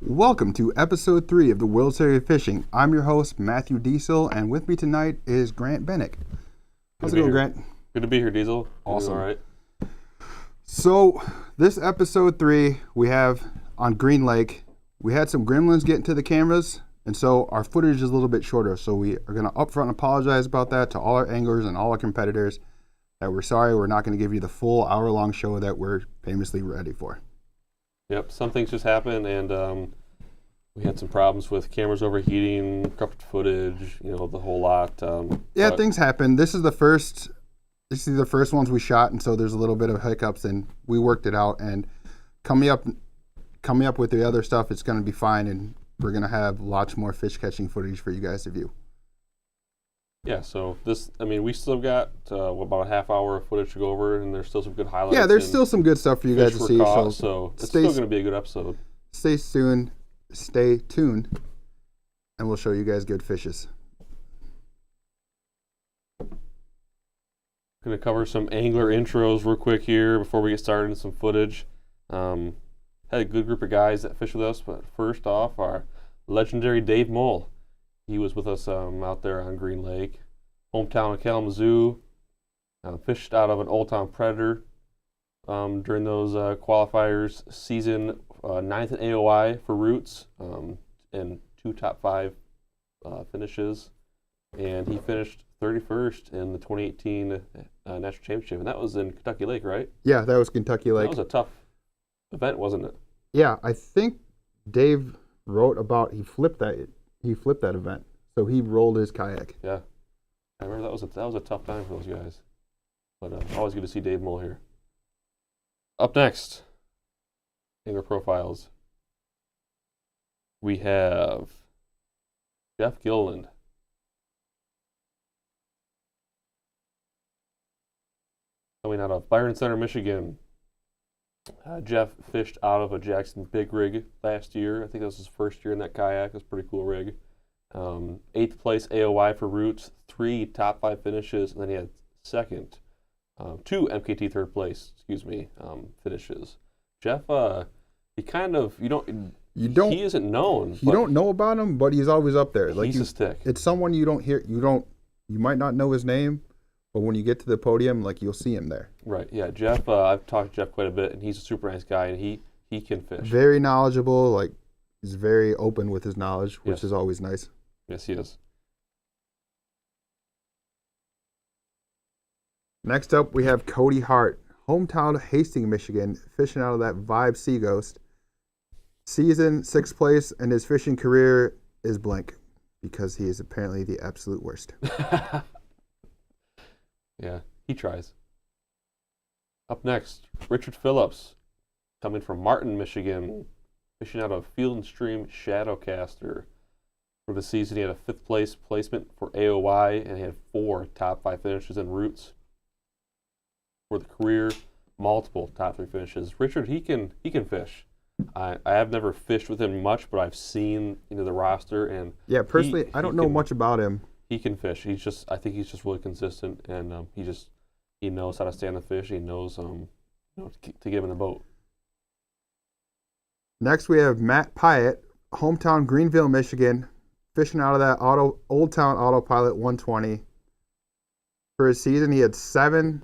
Welcome to episode 3 of the World Series of Fishing. I'm your host, Matthew Diesel, and with me tonight is Grant Bennick. How's it going, Grant? Good to be here, Diesel. Awesome. All right. So, this episode 3, we have on Green Lake, we had some gremlins get into the cameras, and so our footage is a little bit shorter. So we are going to upfront apologize about that to all our anglers and all our competitors, that we're sorry we're not going to give you the full hour-long show that we're famously ready for. Yep, some things just happened, and we had some problems with cameras overheating, corrupted footage, the whole lot. Yeah, things happen. This is the first ones we shot, and so there's a little bit of hiccups, and we worked it out. And coming up with the other stuff, it's going to be fine, and we're going to have lots more fish catching footage for you guys to view. Yeah, so we still got about a half hour of footage to go over, and there's still some good highlights. Yeah, there's still some good stuff for you guys to see. So it's still going to be a good episode. Stay tuned, and we'll show you guys good fishes. Going to cover some angler intros real quick here before we get started in some footage. Had a good group of guys that fish with us, but first off, our legendary Dave Mole. He was with us out there on Green Lake, hometown of Kalamazoo. Fished out of an Old Town Predator during those qualifiers. Season 9th at AOI for roots, and 2 top 5 finishes. And he finished 31st in the 2018 National Championship, and that was in Kentucky Lake, right? Yeah, that was Kentucky Lake. That was a tough event, wasn't it? Yeah, I think Dave wrote about he flipped that event, so he rolled his kayak. Yeah, I remember that was a tough time for those guys. But always good to see Dave Mole here. Up next, angler profiles. We have Jeff Gilland. Coming out of Byron Center, Michigan. Jeff fished out of a Jackson Big Rig last year. I think that was his first year in that kayak. It was a pretty cool rig. 8th place AOI for roots, 3 top 5 finishes, and then he had 2nd, 2 MKT third place, finishes. Jeff, he isn't known. You don't know about him, but he's always up there. He's a stick. It's someone you don't hear. You might not know his name, but when you get to the podium, you'll see him there. Right. Yeah. Jeff. I've talked to Jeff quite a bit, and he's a super nice guy, and he can fish. Very knowledgeable. He's very open with his knowledge, which is always nice. Yes, he is. Next up, we have Cody Hart, hometown of Hastings, Michigan, fishing out of that Vibe Sea Ghost. Season 6th place, and his fishing career is blank because he is apparently the absolute worst. Yeah, he tries. Up next, Richard Phillips, coming from Martin, Michigan, fishing out of Field and Stream Shadowcaster. For the season, he had a 5th place placement for AOI, and he had 4 top 5 finishes in roots. For the career, multiple top 3 finishes. Richard, he can fish. I have never fished with him much, but I've seen the roster, and yeah, personally, I don't know much about him. He can fish. I think he's just really consistent, and he knows how to stand the fish. He knows to get him in the boat. Next, we have Matt Piatt, hometown Greenville, Michigan, fishing out of that Old Town Autopilot 120. For his season, he had 7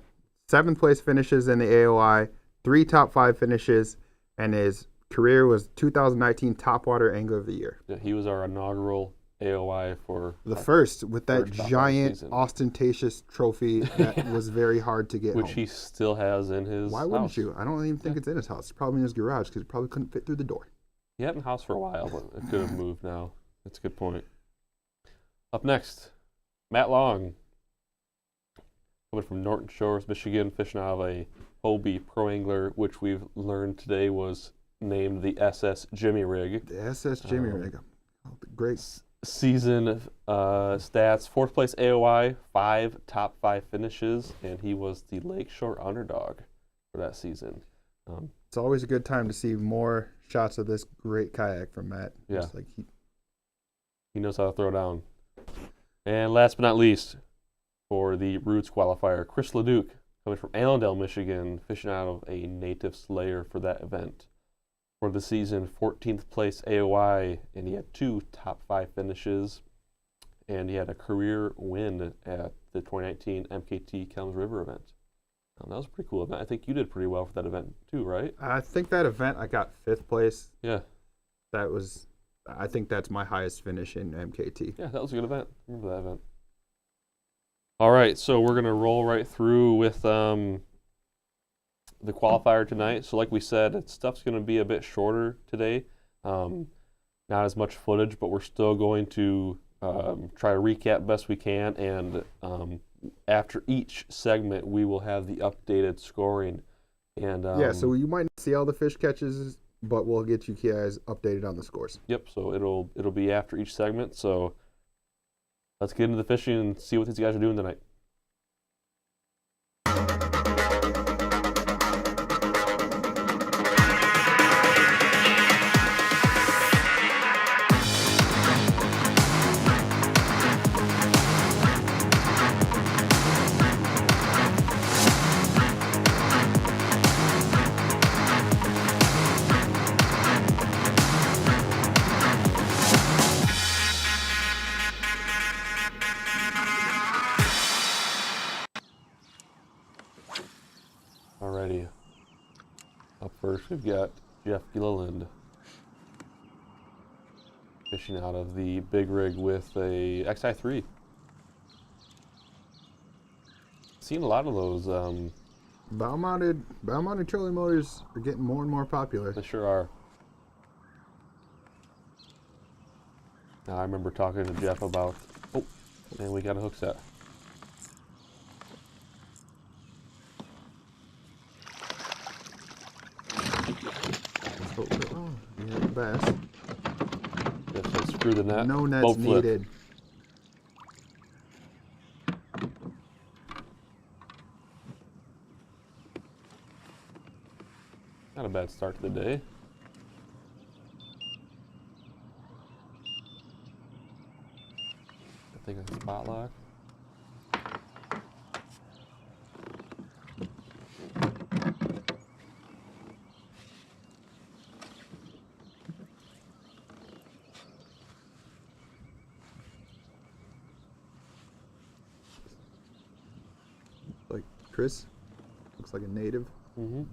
7th place finishes in the AOI, 3 top 5 finishes, and his career was 2019 Topwater Angler of the Year. Yeah, he was our inaugural AOI for The first, with that first top giant, season. ostentatious trophy that was very hard to get which home. he still has in his Why wouldn't house. you? I don't even think it's in his house. It's probably in his garage because he probably couldn't fit through the door. He had it in the house for a while, but it could have moved now. That's a good point. Up next, Matt Long. Coming from Norton Shores, Michigan, fishing out of a Hobie Pro Angler, which we've learned today was named the SS Jimmy Rig. The SS Jimmy rig. Oh, great. Season stats, 4th place AOI, 5 top 5 finishes, and he was the Lakeshore underdog for that season. It's always a good time to see more shots of this great kayak from Matt. Yeah. Just like He knows how to throw down. And last but not least, for the Roots qualifier, Chris Leduc, coming from Allendale, Michigan, fishing out of a Native Slayer for that event. For the season, 14th place AOI, and he had 2 top 5 finishes, and he had a career win at the 2019 MKT Kelms River event. That was a pretty cool event. I think you did pretty well for that event too, right? I think that event I got 5th place. Yeah. I think that's my highest finish in MKT. Yeah, that was a good event. I remember that event. All right, so we're going to roll right through with the qualifier tonight. So like we said, stuff's going to be a bit shorter today. Not as much footage, but we're still going to try to recap best we can. And after each segment, we will have the updated scoring. And so you might not see all the fish catches, but we'll get you guys updated on the scores. Yep, so it'll be after each segment. So let's get into the fishing and see what these guys are doing tonight. Alrighty. Up first, we've got Jeff Gilland fishing out of the big rig with a XI3. Seen a lot of those. Bow-mounted trolling motors are getting more and more popular. They sure are. Now I remember talking to Jeff about. Oh, and we got a hook set. Oh, yeah, the bass. Jeff said, screw the net. No nets boat flip. needed. Not a bad start to the day. I think it's spot lock. Like Chris, looks like a native. Mm-hmm.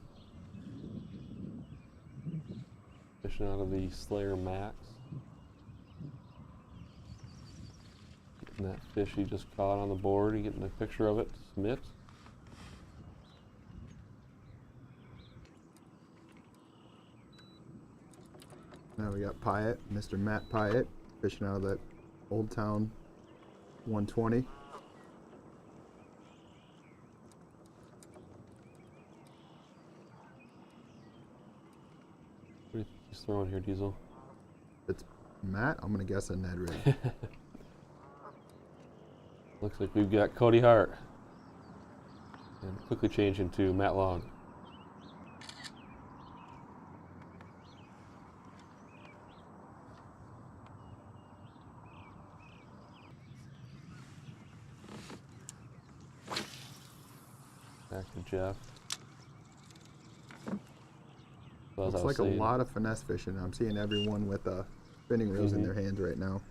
Fishing out of the Slayer Max. Getting that fish he just caught on the board and getting a picture of it to submit. Now we got Piatt, Mr. Matt Piatt, fishing out of that Old Town 120. What are you just throwing here, Diesel? It's Matt. I'm gonna guess a Ned rig. Looks like we've got Cody Hart. And quickly changing to Matt Long. Back to Jeff. So as I Looks was like saying, a lot of finesse fishing. I'm seeing everyone with spinning reels in their hands right now.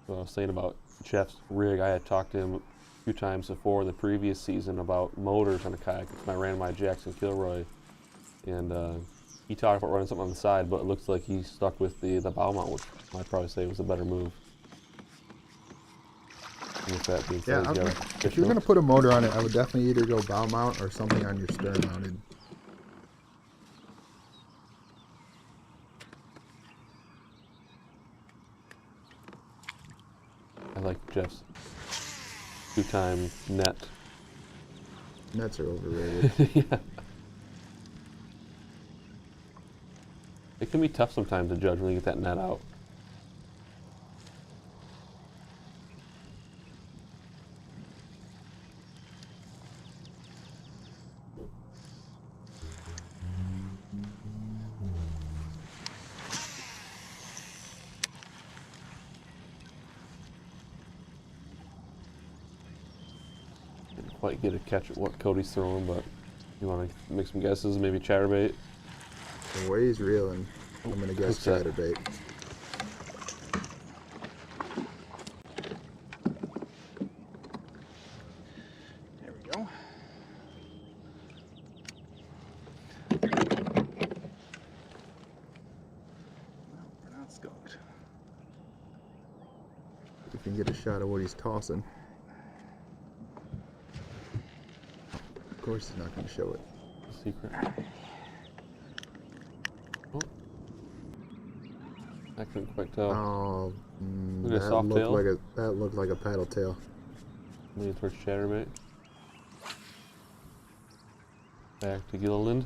what I was saying about Jeff's rig, I had talked to him a few times before in the previous season about motors on a kayak. It's my Randomized Jackson Kilroy. And He talked about running something on the side, but it looks like he stuck with the bow mount, which I'd probably say was a better move. And with that being said, Yeah, if you're going to put a motor on it, I would definitely either go bow mount or something on your stern mounted. I like Jeff's 2-time net. Nets are overrated. Yeah. It can be tough sometimes to judge when you get that net out. Didn't quite get a catch at what Cody's throwing, but you want to make some guesses, maybe chatterbait? The way he's reeling, I'm going to guess chatterbait. There we go. Well, we're not skunked. We can get a shot of what he's tossing. Of course he's not going to show it. Secret. Oh. I couldn't quite tell. Oh, Look at a soft tail. That looked like a paddle tail. Leaning towards chatterbait. Back to Gilland.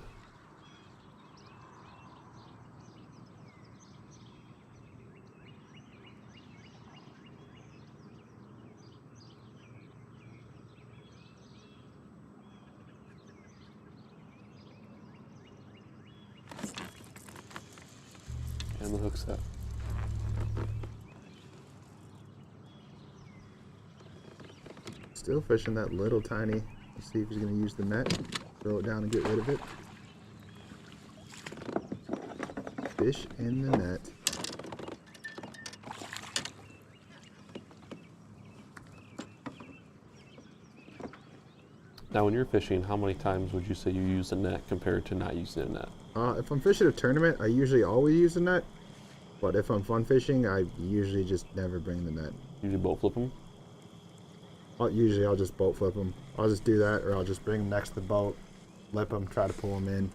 And the hook set. Still fishing that little tiny. Let's see if he's going to use the net. Throw it down and get rid of it. Fish in the net. Now, when you're fishing, how many times would you say you use a net compared to not using a net? If I'm fishing a tournament, I usually always use a net. But if I'm fun fishing, I usually just never bring the net. Usually boat flip them? Usually I'll just boat flip them. I'll just do that, or I'll just bring them next to the boat, lip them, try to pull them in.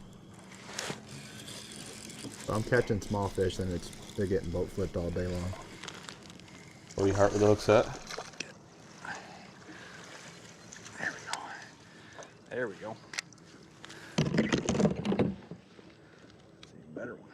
If I'm catching small fish, then they're getting boat flipped all day long. Or you heart with the hook set? There we go. Better one.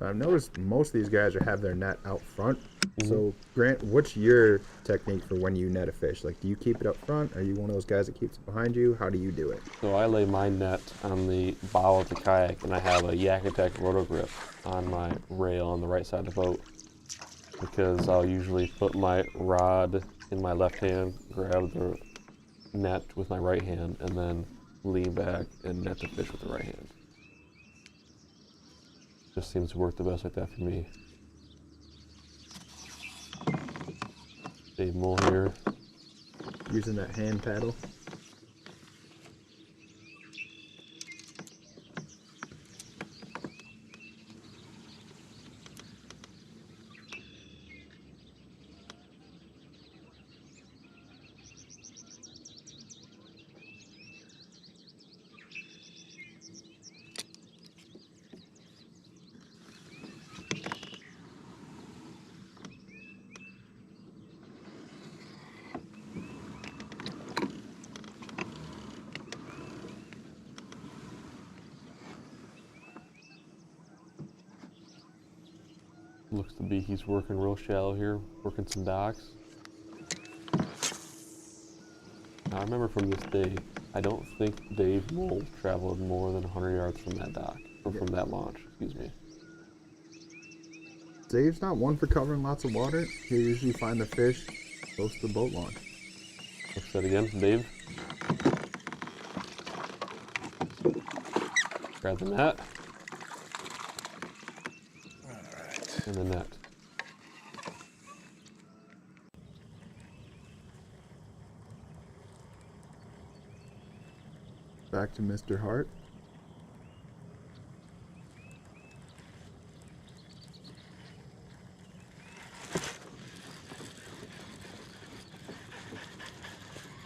I've noticed most of these guys have their net out front. Mm-hmm. So, Grant, what's your technique for when you net a fish? Like, do you keep it up front? Are you one of those guys that keeps it behind you? How do you do it? So I lay my net on the bow of the kayak, and I have a Yak Attack roto grip on my rail on the right side of the boat, because I'll usually put my rod in my left hand, grab the net with my right hand, and then lean back and net the fish with the right hand. Just seems to work the best like that for me. Dave Mull here. Using that hand paddle. Looks to be he's working real shallow here, working some docks. Now I remember from this day, I don't think Dave Mull traveled more than 100 yards from that dock, or from that launch, excuse me. Dave's not one for covering lots of water. He'll usually find the fish close to the boat launch. Let's that again, Dave. Grab the net. And the net. Back to Mr. Hart.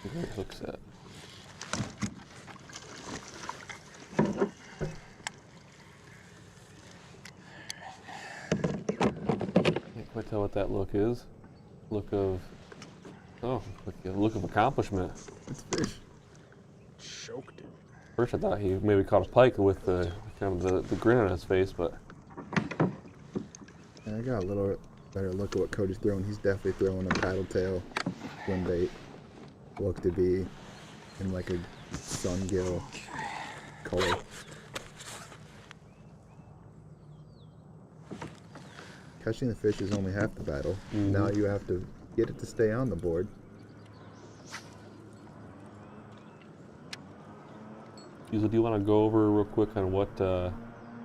Where the hook's at. Can't quite tell what that look is. Look of, oh, look of accomplishment. It's fish. Choked it. First I thought he maybe caught a pike with the kind of the grin on his face, but Yeah, I got a little better look at what Cody's throwing. He's definitely throwing a paddle tail swim bait. Look to be in like a sungill color. Catching the fish is only half the battle. Mm-hmm. Now you have to get it to stay on the board. do you want to go over real quick on what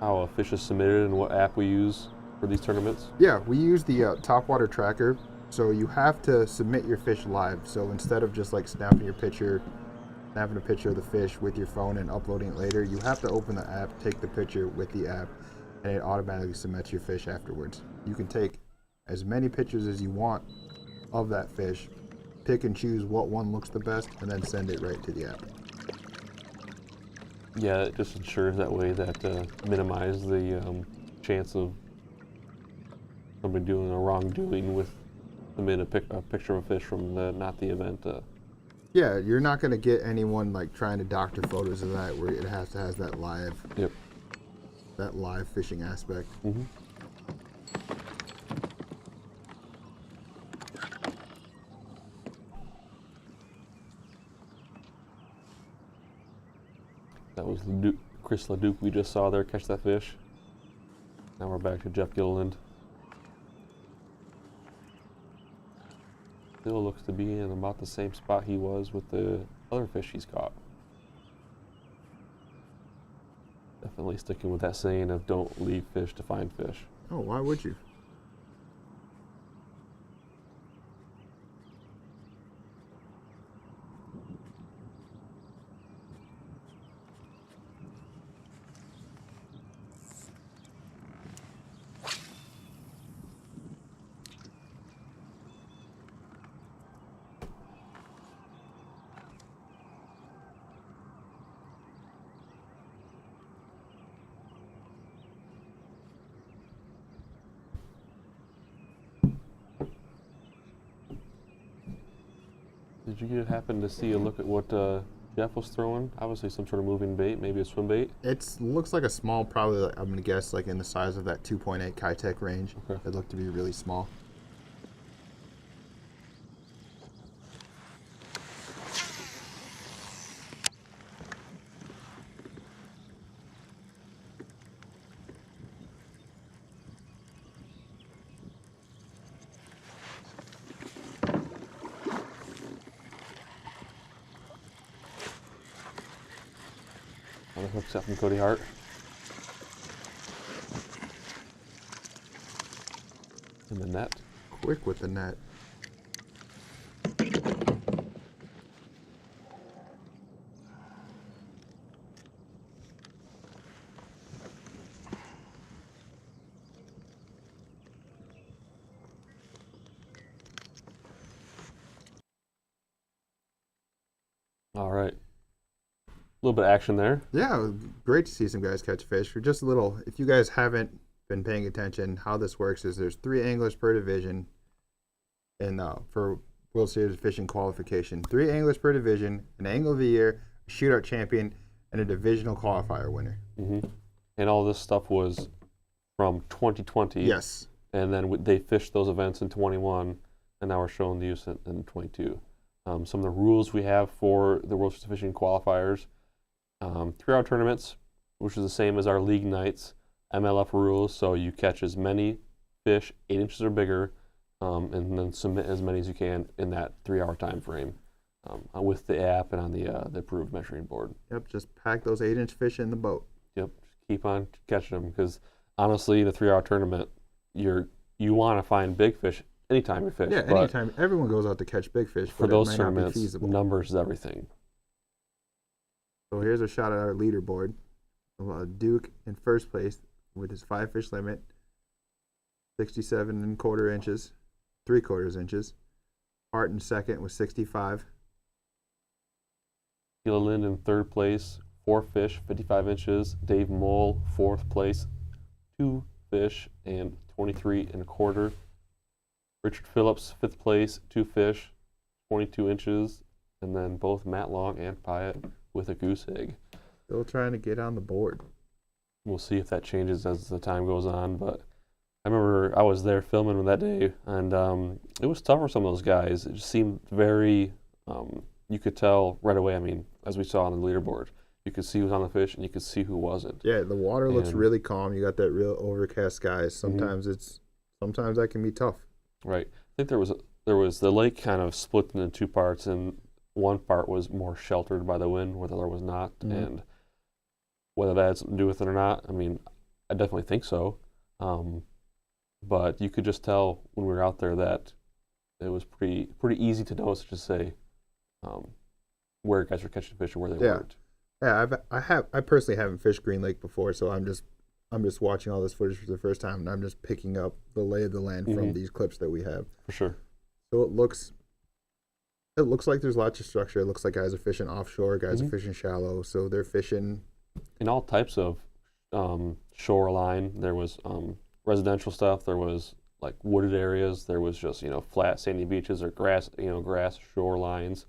how a fish is submitted and what app we use for these tournaments? Yeah, we use the Topwater tracker. So you have to submit your fish live. So instead of just like snapping a picture of the fish with your phone and uploading it later, you have to open the app, take the picture with the app, and it automatically submits your fish afterwards. You can take as many pictures as you want of that fish, pick and choose what one looks the best, and then send it right to the app. Yeah, it just ensures that way that minimize the chance of somebody doing a wrongdoing with submitting a picture of a fish from not the event. Yeah, you're not going to get anyone like trying to doctor photos of that where it has that live fishing aspect. Mm-hmm. That was Chris Leduc we just saw there catch that fish. Now we're back to Jeff Gilland. Still looks to be in about the same spot he was with the other fish he's caught. Definitely sticking with that saying of don't leave fish to find fish. Oh, why would you? Did you happen to see a look at what Jeff was throwing? Obviously some sort of moving bait, maybe a swim bait. It looks like a small, probably like, I'm gonna guess like in the size of that 2.8 Kitech range. Okay. It looked to be really small. Another hook set from Cody Hart. In the net. Quick with the net. All right. A little bit of action there. Yeah, great to see some guys catch fish. For just a little, if you guys haven't been paying attention, how this works is there's 3 anglers per division, and for World Series Fishing qualification, 3 anglers per division, an Angler of the Year, a shootout champion, and a divisional qualifier winner. Mm-hmm. And all this stuff was from 2020. Yes. And then they fished those events in 21, and now we're showing the use in 22. Some of the rules we have for the World Series Fishing qualifiers: 3-hour tournaments, which is the same as our league nights. MLF rules, so you catch as many fish 8 inches or bigger, and then submit as many as you can in that 3-hour time frame with the app and on the approved measuring board. Yep, just pack those 8-inch fish in the boat. Yep, just keep on catching them, because honestly, in a 3-hour tournament, you want to find big fish anytime you fish. Yeah, but anytime. Everyone goes out to catch big fish, for but those it might not be tournaments, feasible. numbers is everything. So here's a shot at our leaderboard. Duke in first place with his 5 fish limit, 67 and quarter inches, 3/4 inches. Hart in second with 65. Gilland in third place, 4 fish, 55 inches. Dave Mole, fourth place, 2 fish and 23 1/4. Richard Phillips, fifth place, 2 fish, 22 inches. And then both Matt Long and Piatt with a goose egg. Still trying to get on the board. We'll see if that changes as the time goes on. But I remember I was there filming that day, and it was tough for some of those guys. It just seemed very, you could tell right away. I mean, as we saw on the leaderboard, you could see who was on the fish and you could see who wasn't. Yeah, the water looks really calm. You got that real overcast sky. Sometimes sometimes that can be tough. Right. I think there was the lake kind of split into 2 parts, and one part was more sheltered by the wind, where the other was not. And whether that had something to do with it or not, I mean, I definitely think so. But you could just tell when we were out there that it was pretty easy to notice, to say where guys were catching fish and where they weren't. Yeah, I personally haven't fished Green Lake before, so I'm just watching all this footage for the first time, and I'm just picking up the lay of the land from these clips that we have. For sure. So it looks like there's lots of structure. It looks like guys are fishing offshore, guys are fishing shallow, so they're fishing in all types of shoreline. There was residential stuff. There was like wooded areas. There was just flat sandy beaches or grass grass shorelines.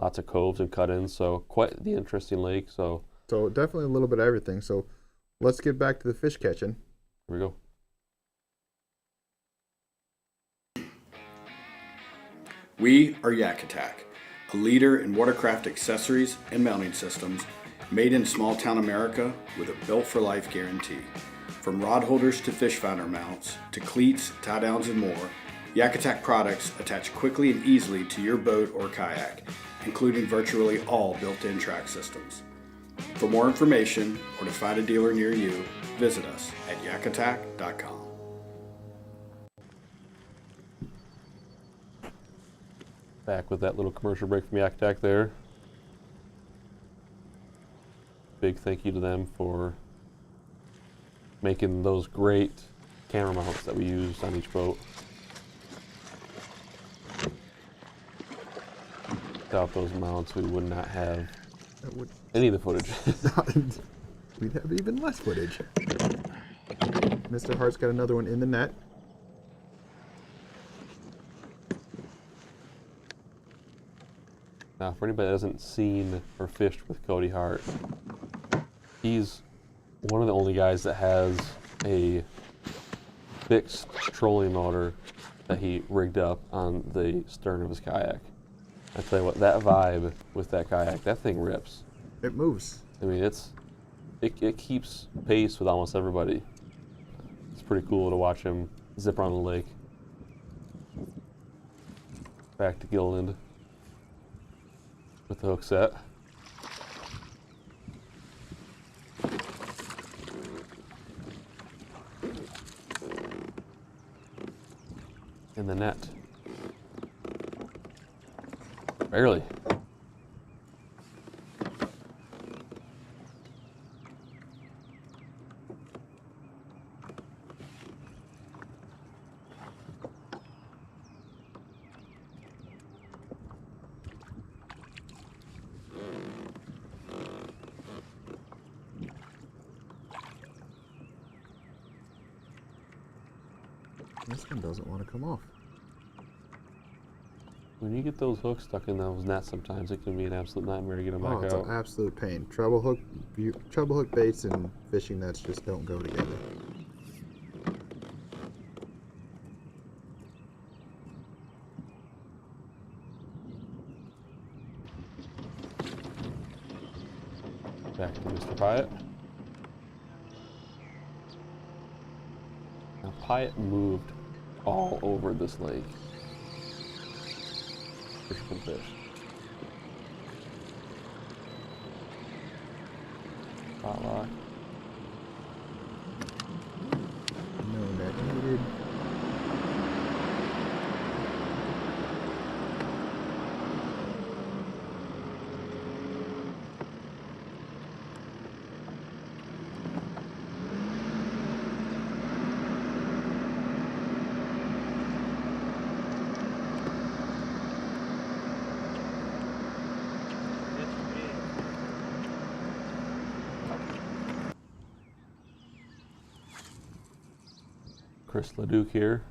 Lots of coves and cut-ins. So quite the interesting lake. So definitely a little bit of everything. So let's get back to the fish catching. Here we go. We are Yak Attack, a leader in watercraft accessories and mounting systems made in small town America with a built-for-life guarantee. From rod holders to fish finder mounts, to cleats, tie downs, and more, Yak Attack products attach quickly and easily to your boat or kayak, including virtually all built-in track systems. For more information or to find a dealer near you, visit us at yakattack.com. Back with that little commercial break from Yak Attack there. Big thank you to them for making those great camera mounts that we used on each boat. Without those mounts, we would not have any of the footage. We'd have even less footage. Mr. Hart's got another one in the net. Now, for anybody that hasn't seen or fished with Cody Hart, he's one of the only guys that has a fixed trolling motor that he rigged up on the stern of his kayak. I tell you what, that vibe with that kayak, that thing rips. It moves. I mean, it keeps pace with almost everybody. It's pretty cool to watch him zip around the lake. Back to Gilland with the hook set. In the net. Barely. This one doesn't want to come off. When you get those hooks stuck in those nets, sometimes it can be an absolute nightmare to get them back out. It's an absolute pain. Treble hook baits and fishing nets just don't go together. Back to Mr. Piatt. Now Piatt moved all over this lake. Fishing fish. Spot lock. No net needed. Chris Leduc here.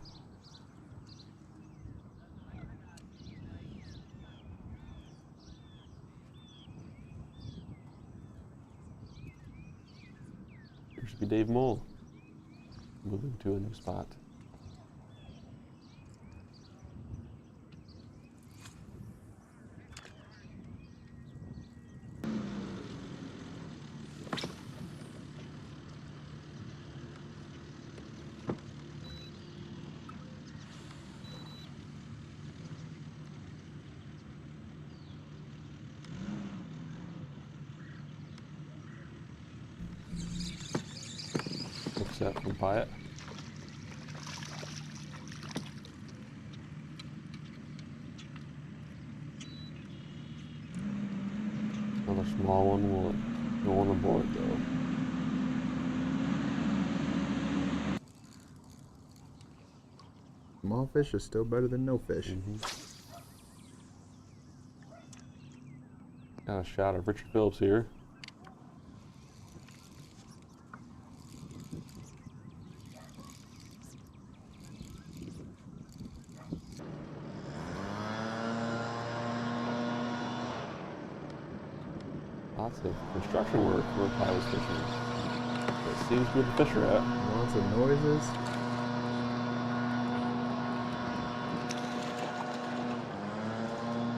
Here should be Dave Mole moving to a new spot. Set from Piatt. Another small one will go on the board though. Small fish is still better than no fish. Got a shot of Richard Phillips here. Lots of construction work for pilots fishing. It seems good to fish are at. Lots of noises.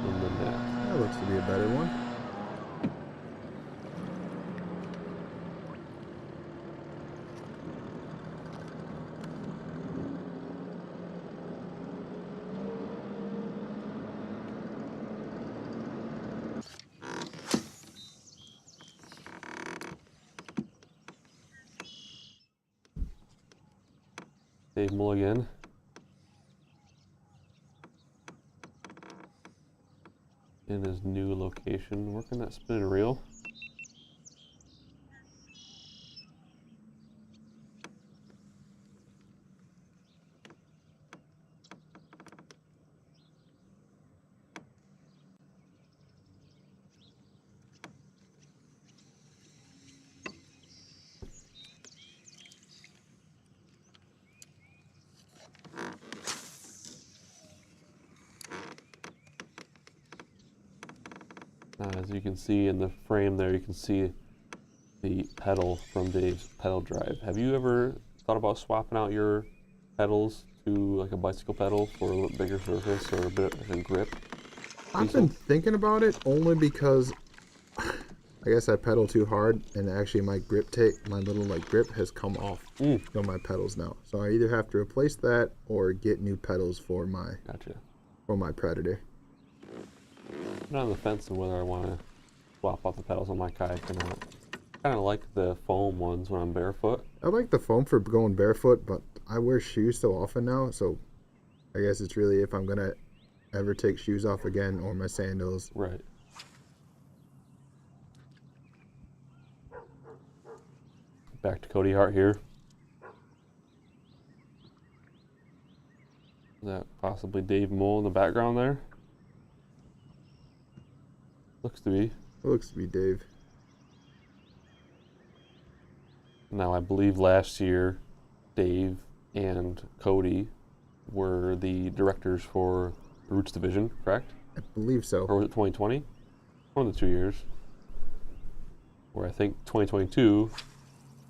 In the net. That looks to be a better one. Dave Mulligan. In his new location, working that spinning reel. As you can see in the frame there, you can see the pedal from Dave's pedal drive. Have you ever thought about swapping out your pedals to like a bicycle pedal for a little bigger surface or a bit of a grip? I've been thinking about it only because I guess I pedal too hard and actually my grip tape, my little like grip has come off on my pedals now. So I either have to replace that or get new pedals for my Predator. I'm on the fence on whether I want to swap out the pedals on my kayak or not. I kind of like the foam ones when I'm barefoot. I like the foam for going barefoot, but I wear shoes so often now, so I guess it's really if I'm gonna ever take shoes off again or my sandals. Right. Back to Cody Hart here. Is that possibly Dave Mole in the background there? Looks to be. It looks to be Dave. Now, I believe last year, Dave and Cody were the directors for the Roots Division, correct? I believe so. Or was it 2020? One of the 2 years. Where I think 2022,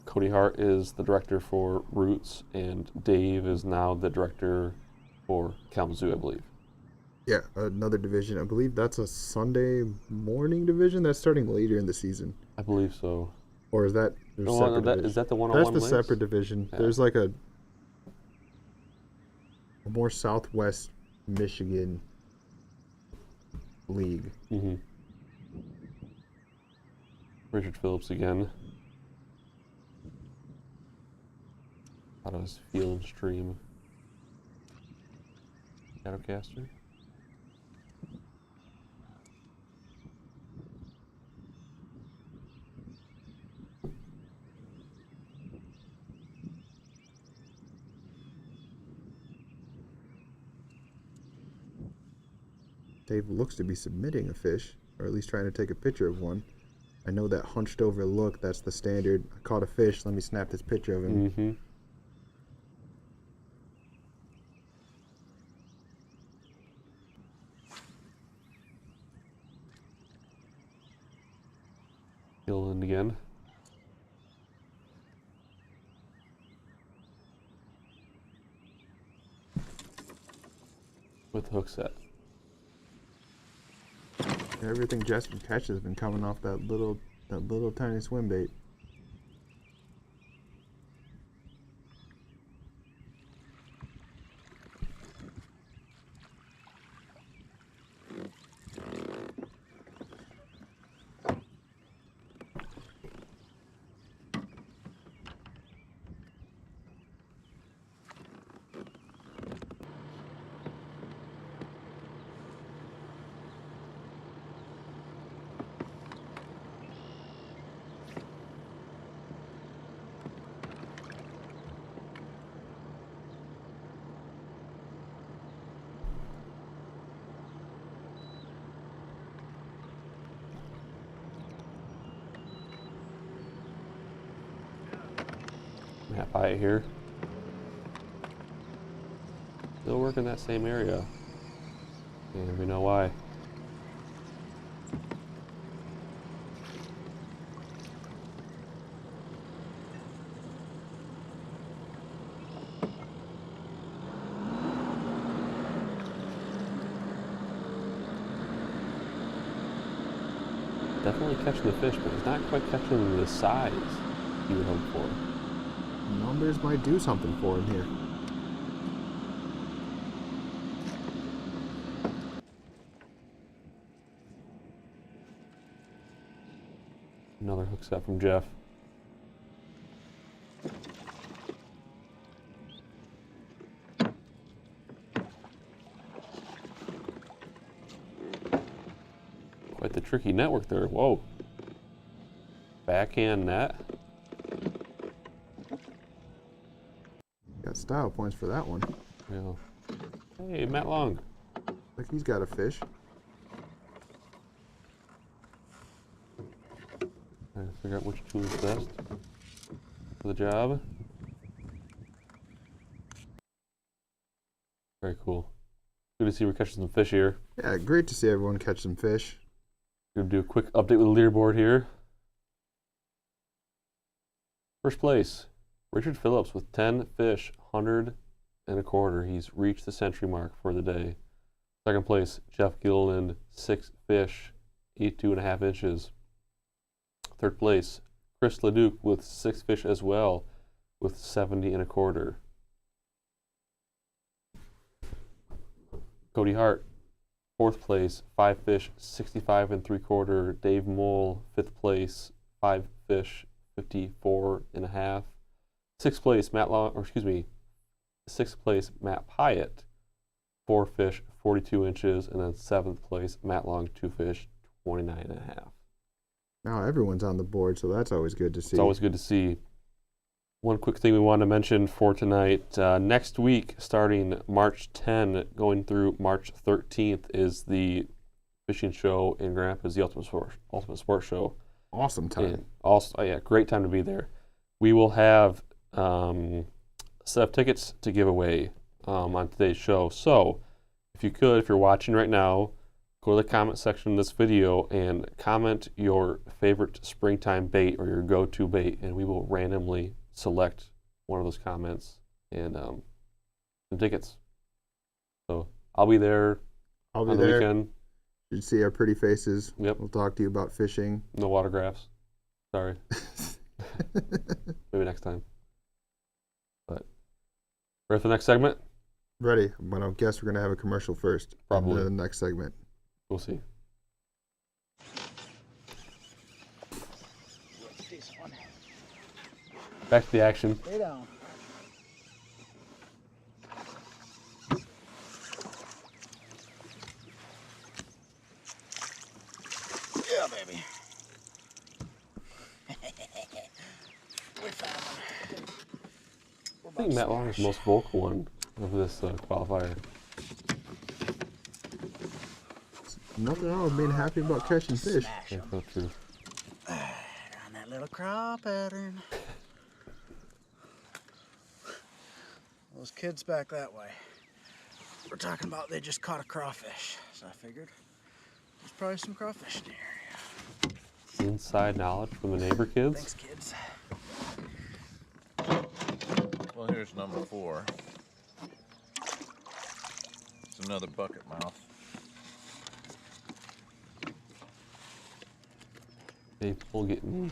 Cody Hart is the director for Roots, and Dave is now the director for Kalamazoo, I believe. Yeah, another division. I believe that's a Sunday morning division. That's starting later in the season. I believe so. Or is that there's Oh, separate division? is that the one-on-one That's the links? separate division. Yeah. There's like a more Southwest Michigan league. Mm-hmm. Richard Phillips again. Out of his Field and Stream Shadowcaster. Dave looks to be submitting a fish, or at least trying to take a picture of one. I know that hunched over look, that's the standard. I caught a fish, let me snap this picture of him. Mm-hmm. wind again. With the hook set. Everything Justin catches has been coming off that little tiny swim bait. Matt Piatt here. Still working that same area. And we know why. Definitely catching the fish, but he's not quite catching the size he would hope for. Numbers might do something for him here. Another hook set from Jeff. Quite the tricky network there. Whoa. Backhand net. Got style points for that one. Yeah. Hey, Matt Long. Like he's got a fish. Trying to figure out which tool is best for the job. Very cool. Good to see we're catching some fish here. Yeah, great to see everyone catch some fish. Gonna do a quick update with the leaderboard here. First place, Richard Phillips with 10 fish, 100 and a quarter. He's reached the century mark for the day. Second place, Jeff Gilland, 6 fish, 82.5 inches. Third place, Chris Leduc with 6 fish as well, with 70 and a quarter. Cody Hart, fourth place, 5 fish, 65 and 3/4. Dave Mole, fifth place, 5 fish, 54.5. Sixth place, sixth place, Matt Piatt, 4 fish, 42 inches, and then seventh place, Matt Long, 2 fish, 29.5. Now everyone's on the board, so that's always good to see. It's always good to see. One quick thing we wanted to mention for tonight, next week, starting March 10, going through March 13th, is the fishing show in Grand Rapids, the Ultimate Sports Show. Awesome time. And also, yeah, great time to be there. We will have a set of tickets to give away on today's show. So, if you're watching right now, go to the comment section of this video and comment your favorite springtime bait or your go-to bait, and we will randomly select one of those comments and some tickets. So I'll be there. I'll be on the there. Weekend. You see our pretty faces. Yep. We'll talk to you about fishing. No autographs. Sorry. Maybe next time. But ready for the next segment? Ready. But I guess we're going to have a commercial first. Probably. And then the next segment. We'll see. Back to the action. Stay down. Yeah, baby. We found him. I think Matt Long is the most vocal one of this qualifier. Nothing wrong with being happy about catching fish. Yeah, that's true. On that little craw pattern. Those kids back that way. We're talking about they just caught a crawfish. So I figured there's probably some crawfish in the area. Inside knowledge from the neighbor kids. Thanks, kids. Well, here's number 4. It's another bucket mouth. People getting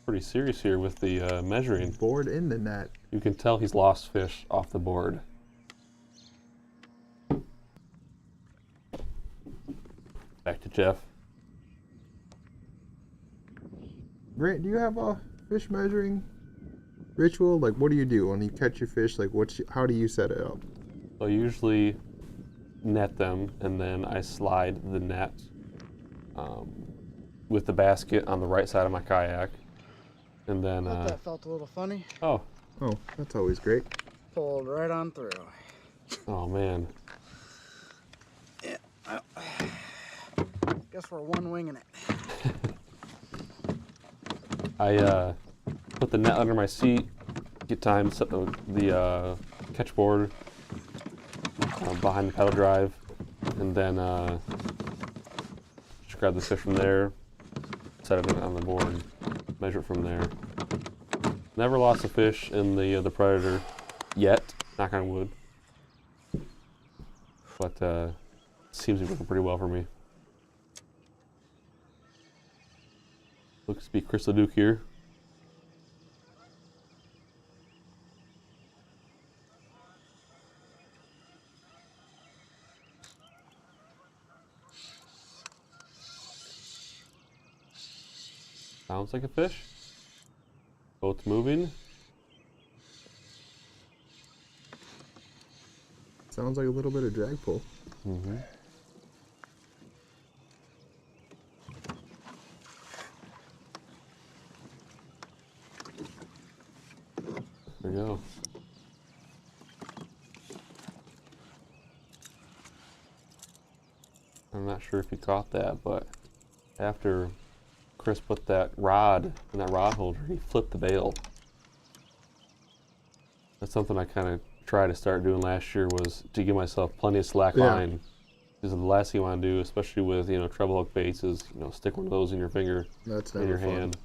pretty serious here with the measuring. Board in the net. You can tell he's lost fish off the board. Back to Jeff. Grant, do you have a fish measuring ritual? Like, what do you do when you catch your fish? Like, how do you set it up? I usually net them, and then I slide the net with the basket on the right side of my kayak. And then, Thought that felt a little funny. oh, That's always great. Pulled right on through. oh man. Yeah. Guess we're one winging it. I put the net under my seat, get time to set the catch board behind the pedal drive, and then just grab the fish from there, set it on the board, measure it from there. Never lost a fish in the Predator yet, knock on wood. But seems to be working pretty well for me. Looks to be Chris Leduc here. Sounds like a fish. Boat's moving. Sounds like a little bit of drag pull. Mm-hmm. There we go. I'm not sure if you caught that, but after Chris put that rod in that rod holder, he flipped the bail. That's something I kind of tried to start doing last year, was to give myself plenty of slack line. Because the last thing you want to do, especially with treble hook baits, is stick one of those in your finger, That's in never your fun. hand.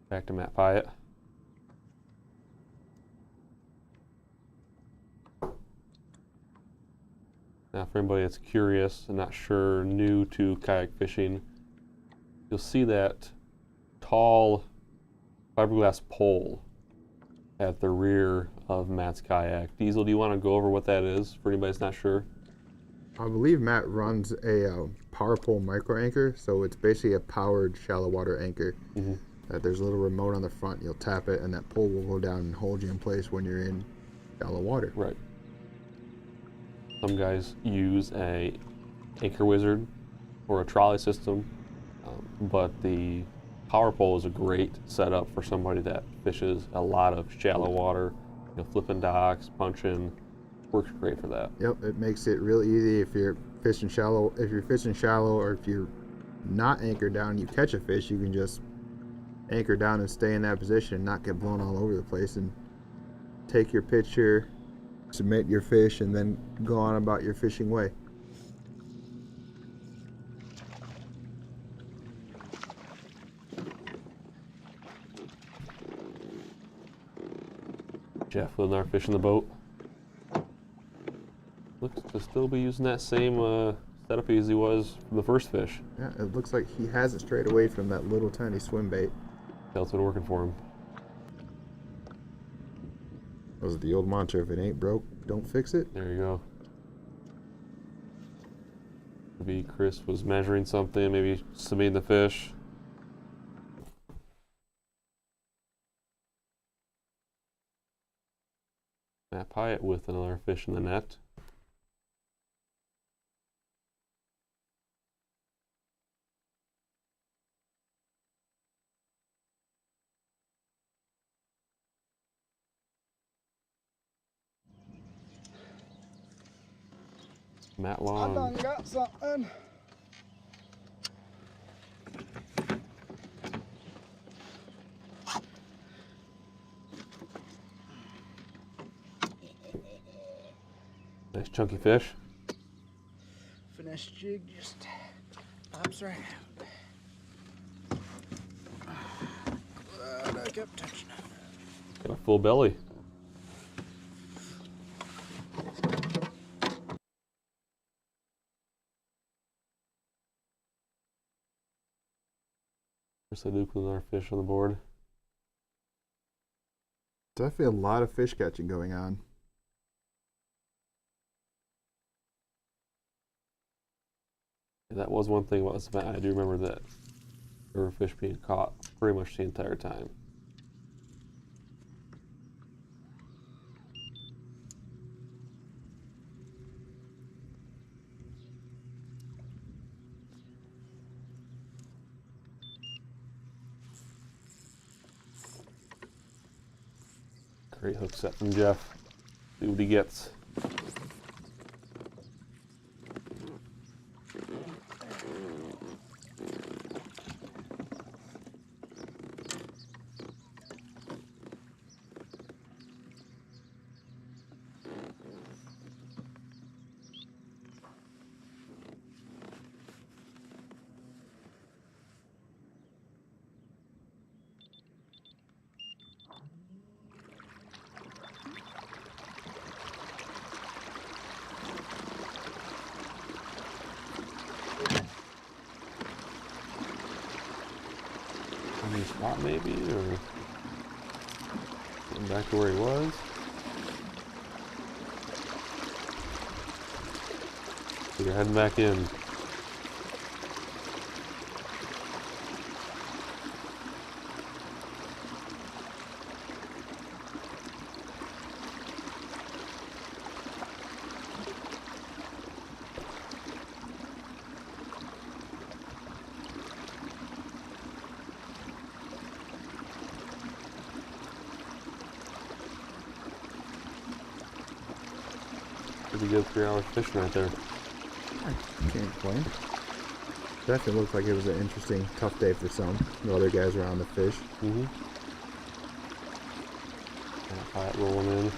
Back to Matt Piatt. Now, for anybody that's curious and not sure, new to kayak fishing, you'll see that tall fiberglass pole at the rear of Matt's kayak. Diesel, do you want to go over what that is for anybody that's not sure? I believe Matt runs a power pole micro anchor, so it's basically a powered shallow water anchor. Mm-hmm. There's a little remote on the front. You'll tap it, and that pole will go down and hold you in place when you're in shallow water. Right. Some guys use a anchor wizard or a trolley system, but the power pole is a great setup for somebody that fishes a lot of shallow water, flipping docks, punching. Works great for that. Yep, it makes it real easy if you're fishing shallow. If you're fishing shallow, or if you're not anchored down, you catch a fish, you can just anchor down and stay in that position and not get blown all over the place, and take your picture, submit your fish, and then go on about your fishing way. Jeff with our fish in the boat. Looks to still be using that same setup as he was from the first fish. Yeah, it looks like he has it straight away from that little tiny swim bait. That's been working for him. That was the old mantra: if it ain't broke, don't fix it. There you go. Maybe Chris was measuring something, maybe submitting the fish. Matt Piatt with another fish in the net. Matt I Long. done got something. Nice chunky fish. Finesse jig just pops right out. Glad I kept touching it. Got a full belly. There's Leduc with our fish on the board. Definitely a lot of fish catching going on. Yeah, that was one thing about this event. I do remember that there were fish being caught pretty much the entire time. Great hook set from Jeff. See what he gets. New spot maybe, or getting back to where he was. So you're heading back in. Pretty good 3 hours fishing right there. I can't complain. Definitely looked like it was an interesting, tough day for some. The other guys were on the fish. Mm-hmm. Piatt rolling in.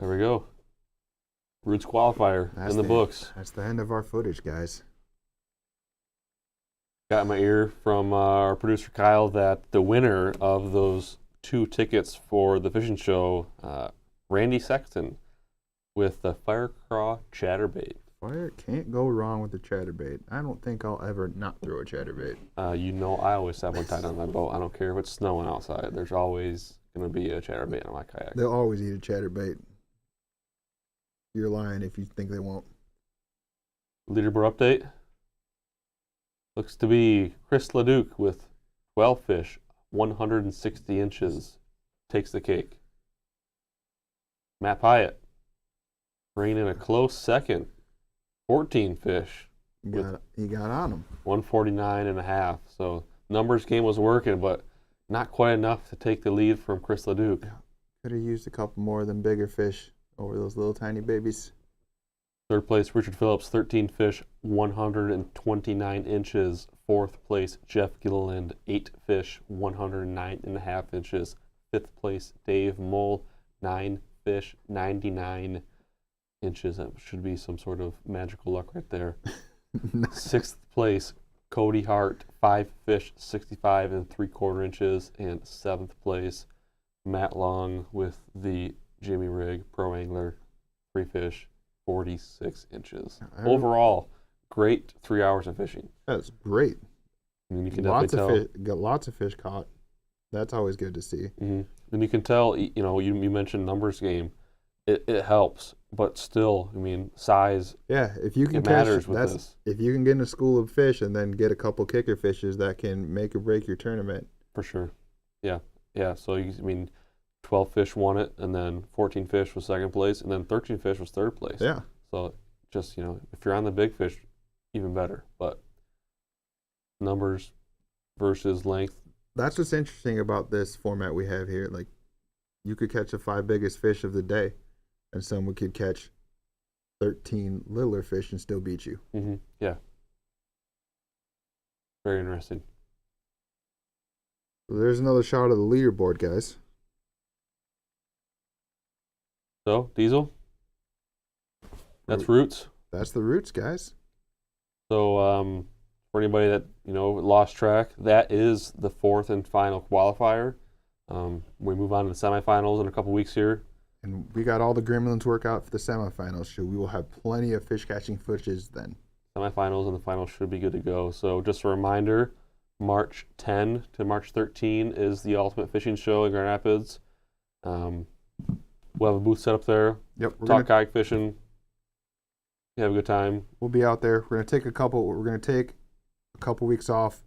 There we go. Roots qualifier in the books. That's the end of our footage, guys. Got in my ear from our producer Kyle that the winner of those 2 tickets for the fishing show, Randy Sexton, with the Fire Craw chatterbait. Fire can't go wrong with the chatterbait. I don't think I'll ever not throw a chatterbait. You know, I always have one tied on my boat. I don't care if it's snowing outside. There's always going to be a chatterbait on my kayak. They'll always eat a chatterbait. You're lying if you think they won't. Leaderboard update. Looks to be Chris Leduc with 12 fish, 160 inches, takes the cake. Matt Piatt bringing in a close second, 14 fish. He got on them. 149 and a half. So numbers game was working, but not quite enough to take the lead from Chris Leduc. Could have used a couple more of them bigger fish over those little tiny babies. Third place, Richard Phillips, 13 fish, 129 inches. Fourth place, Jeff Gilland, 8 fish, 109 and a half inches. Fifth place, Dave Mole, 9 fish, 99 inches. That should be some sort of magical luck right there. Sixth place, Cody Hart, 5 fish, 65 and 3/4 inches. And seventh place, Matt Long with the Jimmy Rig Pro Angler, 3 fish, 46 inches. Overall, great 3 hours of fishing. That's great. I mean, you can Lots of definitely fish, got lots of fish caught. That's always good to see. Mm-hmm. And you can tell, you know, you mentioned numbers game. It helps, but still, I mean, size. Yeah, if you can It matters catch, with that's this. if you can get in a school of fish and then get a couple kicker fishes that can make or break your tournament. For sure. Yeah. Yeah. So, I mean, 12 fish won it, and then 14 fish was second place, and then 13 fish was third place. Yeah. So, just, you know, if you're on the big fish, even better. But numbers versus length. That's what's interesting about this format we have here. Like, you could catch the 5 biggest fish of the day, and someone could catch 13 littler fish and still beat you. Yeah. Very interesting. So there's another shot of the leaderboard, guys. So, Diesel? That's Roots. That's the roots, guys. So, for anybody that, lost track, that is the fourth and final qualifier. We move on to the semifinals in a couple weeks here. And we got all the gremlins work out for the semifinals, so we will have plenty of fish catching footage then. Semifinals and the finals should be good to go. So just a reminder, March 10 to March 13 is the Ultimate Fishing Show in Grand Rapids. We'll have a booth set up there. Yep, Talk kayak fishing. Have a good time. We'll be out there. We're gonna take a couple weeks off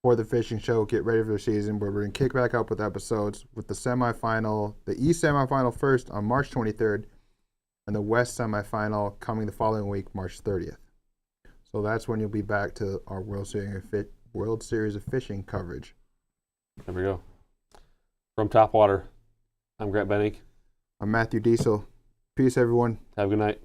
for the fishing show, get ready for the season, but we're gonna kick back up with episodes with the semifinal, the East semifinal first on March 23rd, and the West semifinal coming the following week, March 30th. So that's when you'll be back to our World Series of Fishing coverage. There we go. From Topwater, I'm Grant Bennick. I'm Matthew Diesel. Peace, everyone. Have a good night.